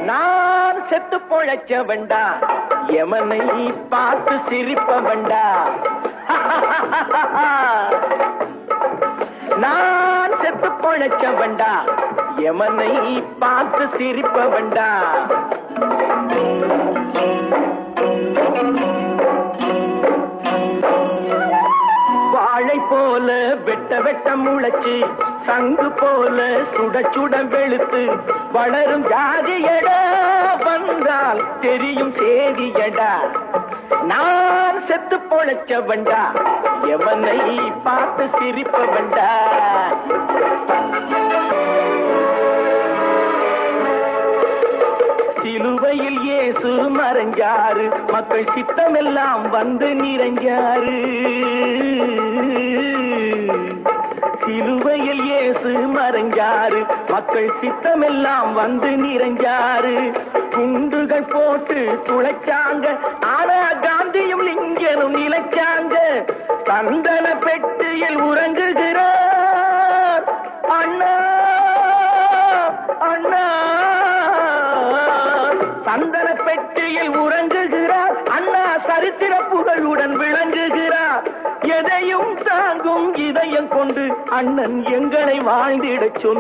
நான் செத்து பொழைச்ச வேண்டா எமனை பார்த்து சிரிப்ப வேண்டா. நான் செத்து பொழைச்ச வேண்டா எமனை பார்த்து சிரிப்ப வேண்டா. வாழை போல வெட்ட வெட்ட முளைச்சு சங்கு போல சுட சுட வெளுத்து வளரும் ஜாதியடா வந்தால் தெரியும் சேதியடா. நான் செத்து பொழைச்ச வேண்டா எவனை பார்த்து சிரிப்ப வேண்டா. சிலுவையில் இயேசு மறைஞ்சாரு மக்கள் சித்தமெல்லாம் வந்து நிறைஞ்சாரு. சிலுவையில் இயேசு மறைஞ்சாரு மக்கள் சித்தமெல்லாம் வந்து நிறைஞ்சாரு. குண்டுகள் போட்டு துளைச்சாங்க ஆனா காந்தியும் லிங்கனும் நிலைச்சாங்க. சந்தன பெட்டியில் உறங்குகிறார் அண்ணா அண்ணா. சந்தன பெட்டியில் உறங்குகிறார் அண்ணா சரித்திர புகழுடன் விளங்குகிறார். எதையும் தாங்கும் இதயம் கொண்டு அண்ணன் எங்களை வாழ்ந்திடச் சொன்னார்.